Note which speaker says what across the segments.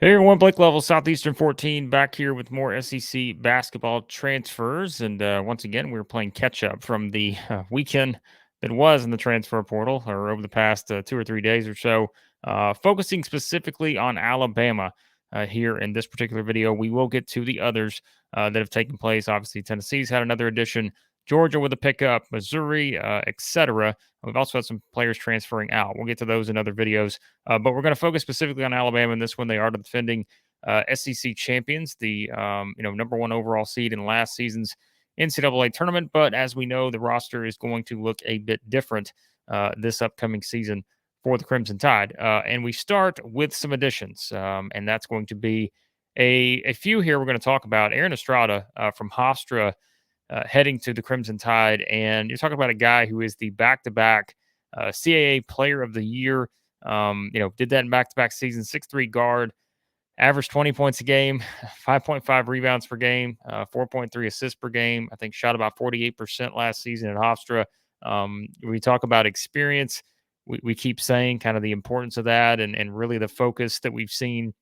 Speaker 1: Hey everyone, Blake Lovell, Southeastern 14, back here with more SEC basketball transfers. And once again, we were playing catch up from the weekend that was in the transfer portal, or over the past 2 or 3 days or so, focusing specifically on Alabama here in this particular video. We will get to the others that have taken place. Obviously, Tennessee's had another edition, Georgia with a pickup, Missouri, etc. We've also had some players transferring out. We'll get to those in other videos. But we're going to focus specifically on Alabama in this one. They are the defending SEC champions, the number one overall seed in last season's NCAA tournament. But as we know, the roster is going to look a bit different this upcoming season for the Crimson Tide. And we start with some additions, and that's going to be a few here we're going to talk about. Aaron Estrada from Hofstra heading to the Crimson Tide, and you're talking about a guy who is the back-to-back CAA Player of the Year. Did that in back-to-back seasons. 6'3" guard, averaged 20 points a game, 5.5 rebounds per game, 4.3 assists per game. I think shot about 48% last season at Hofstra. We talk about experience. We keep saying kind of the importance of that, and really the focus that we've seen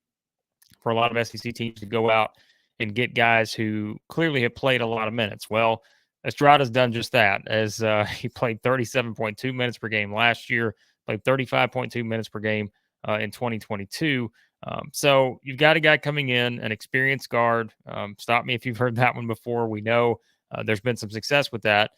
Speaker 1: for a lot of SEC teams to go out and get guys who clearly have played a lot of minutes. Well, Estrada's done just that, as he played 37.2 minutes per game last year, played 35.2 minutes per game in 2022. So you've got a guy coming in, an experienced guard. Stop me if you've heard that one before. We know there's been some success with that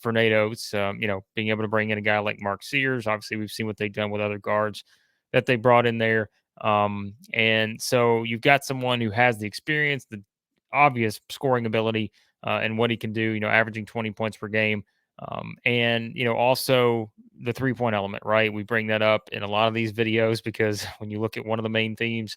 Speaker 1: for Nate Oates, being able to bring in a guy like Mark Sears. Obviously, we've seen what they've done with other guards that they brought in there. And so you've got someone who has the experience, the obvious scoring ability, and what he can do, averaging 20 points per game. And also the 3-point element, right? We bring that up in a lot of these videos because when you look at one of the main themes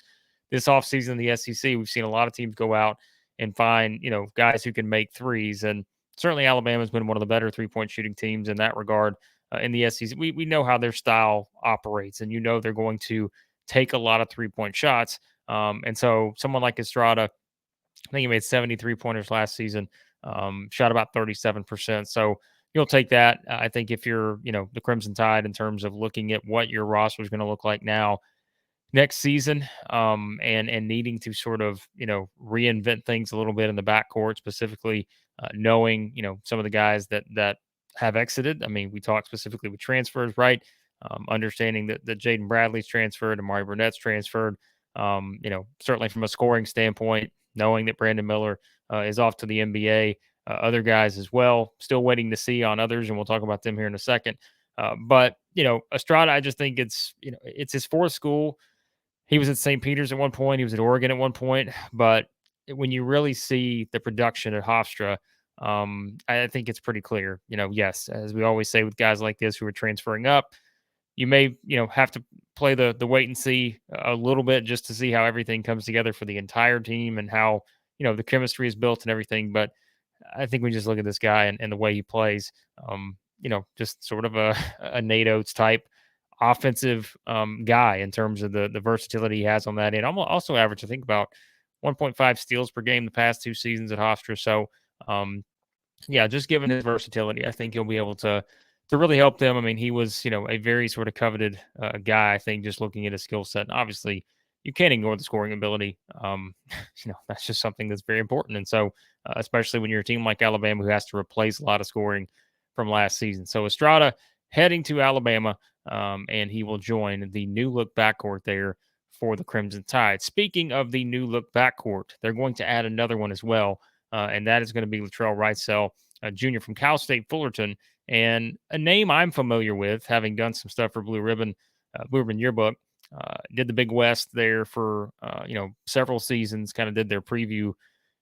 Speaker 1: this offseason in the SEC, we've seen a lot of teams go out and find, guys who can make threes. And certainly Alabama's been one of the better 3-point shooting teams in that regard in the SEC. We know how their style operates, and they're going to take a lot of 3-point shots. And so someone like Estrada, I think he made 73 pointers last season, shot about 37%. So you'll take that. I think if you're, the Crimson Tide in terms of looking at what your roster is going to look like now, next season, and needing to sort of reinvent things a little bit in the backcourt, specifically knowing some of the guys that have exited. I mean, we talked specifically with transfers, right? Understanding that Jaden Bradley's transferred, Amari Burnett's transferred. Certainly from a scoring standpoint, knowing that Brandon Miller is off to the NBA, other guys as well. Still waiting to see on others, and we'll talk about them here in a second. But Estrada, I just think it's his fourth school. He was at St. Peter's at one point. He was at Oregon at one point. But when you really see the production at Hofstra, I think it's pretty clear. Yes, as we always say with guys like this who are transferring up, you may have to play the wait and see a little bit just to see how everything comes together for the entire team and how the chemistry is built and everything. But I think we just look at this guy and the way he plays. Just sort of a Nate Oates type offensive guy in terms of the versatility he has on that end. Also averaged, I think, about 1.5 steals per game the past 2 seasons at Hofstra. So, yeah, just given his versatility, I think he'll be able to really help them. I mean, he was, a very sort of coveted guy, I think, just looking at his skill set. And obviously, you can't ignore the scoring ability. That's just something that's very important. And so, especially when you're a team like Alabama who has to replace a lot of scoring from last season. So, Estrada heading to Alabama, and he will join the new look backcourt there for the Crimson Tide. Speaking of the new look backcourt, they're going to add another one as well, and that is going to be Latrell Wrightsell Jr. from Cal State Fullerton, and a name I'm familiar with, having done some stuff for Blue Ribbon Yearbook. Did the Big West there for several seasons. Kind of did their preview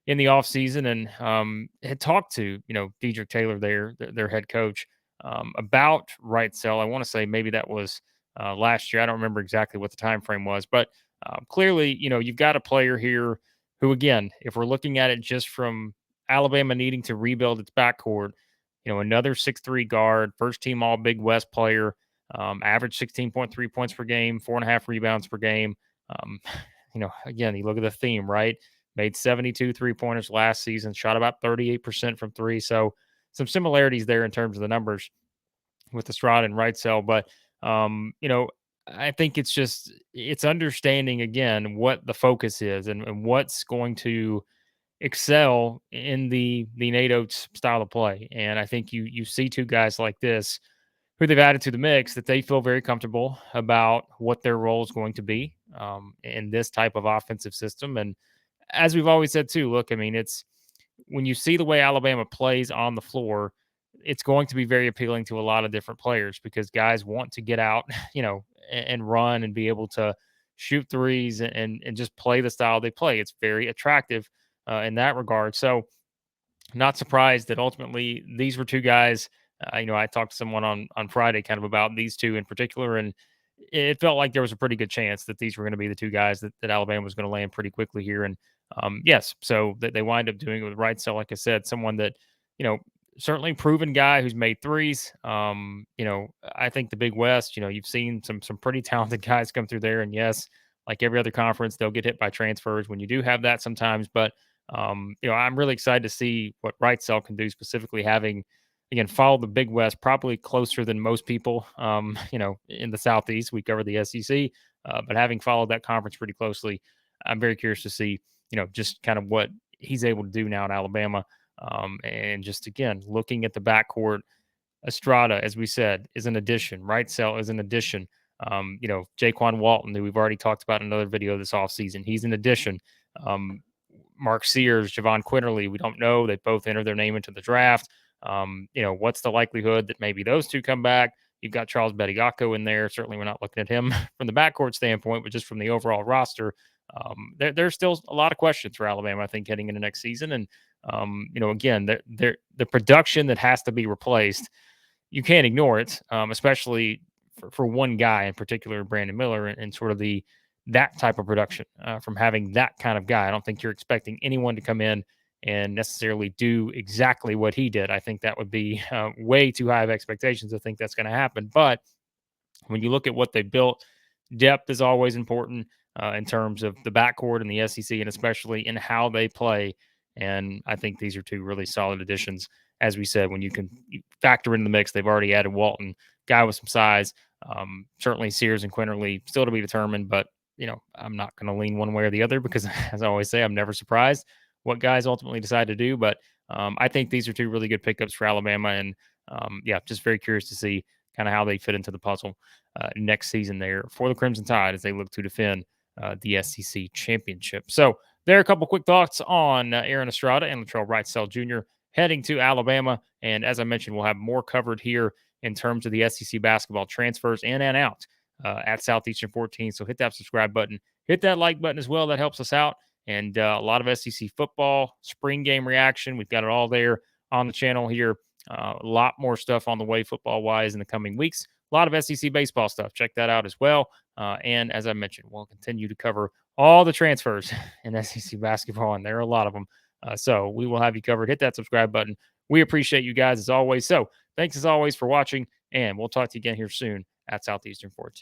Speaker 1: in the off season, and had talked to Dedrick Taylor there, their head coach, about Wrightsell. I want to say maybe that was last year. I don't remember exactly what the time frame was, but clearly, you've got a player here who, again, if we're looking at it just from Alabama needing to rebuild its backcourt, another 6'3" guard, first team All Big West player, average 16.3 points per game, 4.5 rebounds per game. Um, again, you look at the theme, right? Made 72 3-pointers last season, shot about 38% from three. So some similarities there in terms of the numbers with Estrada and Wrightsell. But, I think it's understanding again what the focus is and what's going to excel in the Nate Oates style of play. And I think you see two guys like this who they've added to the mix that they feel very comfortable about what their role is going to be in this type of offensive system. And as we've always said too, look, I mean, it's when you see the way Alabama plays on the floor, it's going to be very appealing to a lot of different players because guys want to get out, and run and be able to shoot threes and just play the style they play. It's very attractive in that regard. So not surprised that ultimately these were two guys. I talked to someone on Friday kind of about these two in particular, and it felt like there was a pretty good chance that these were going to be the two guys that Alabama was going to land pretty quickly here. And yes, so that they wind up doing it with Wrightsell, like I said, someone that you know certainly proven guy who's made threes. I think the Big West. You've seen some pretty talented guys come through there, and yes, like every other conference, they'll get hit by transfers when you do have that sometimes, but I'm really excited to see what Wrightsell can do, specifically having, again, followed the Big West probably closer than most people, in the Southeast. We cover the SEC, but having followed that conference pretty closely, I'm very curious to see, just kind of what he's able to do now in Alabama. And just, again, looking at the backcourt, Estrada, as we said, is an addition. Wrightsell is an addition. Jaquan Walton, who we've already talked about in another video this offseason, he's an addition. Um, Mark Sears, Javon Quinterly, we don't know. They both entered their name into the draft. What's the likelihood that maybe those two come back? You've got Charles Bediako in there. Certainly, we're not looking at him from the backcourt standpoint, but just from the overall roster, there's still a lot of questions for Alabama, I think, heading into next season. And, again, the production that has to be replaced, you can't ignore it, especially for one guy in particular, Brandon Miller, and sort of that type of production from having that kind of guy. I don't think you're expecting anyone to come in and necessarily do exactly what he did. I think that would be way too high of expectations to think that's going to happen. But when you look at what they built, depth is always important in terms of the backcourt and the SEC, and especially in how they play. And I think these are two really solid additions. As we said, when you factor in the mix, they've already added Walton, guy with some size. Certainly Sears and Quinterly still to be determined, but I'm not going to lean one way or the other because, as I always say, I'm never surprised what guys ultimately decide to do. But I think these are two really good pickups for Alabama, and just very curious to see kind of how they fit into the puzzle next season there for the Crimson Tide as they look to defend the SEC championship. So there are a couple quick thoughts on Aaron Estrada and Latrell Wrightsell Jr. heading to Alabama. And as I mentioned, we'll have more covered here in terms of the SEC basketball transfers in and out at Southeastern 14. So hit that subscribe button, hit that like button as well. That helps us out. And a lot of SEC football, spring game reaction. We've got it all there on the channel here. A lot more stuff on the way football wise in the coming weeks. A lot of SEC baseball stuff. Check that out as well. And as I mentioned, we'll continue to cover all the transfers in SEC basketball, and there are a lot of them. So we will have you covered. Hit that subscribe button. We appreciate you guys as always. So thanks as always for watching, and we'll talk to you again here soon at Southeastern 14.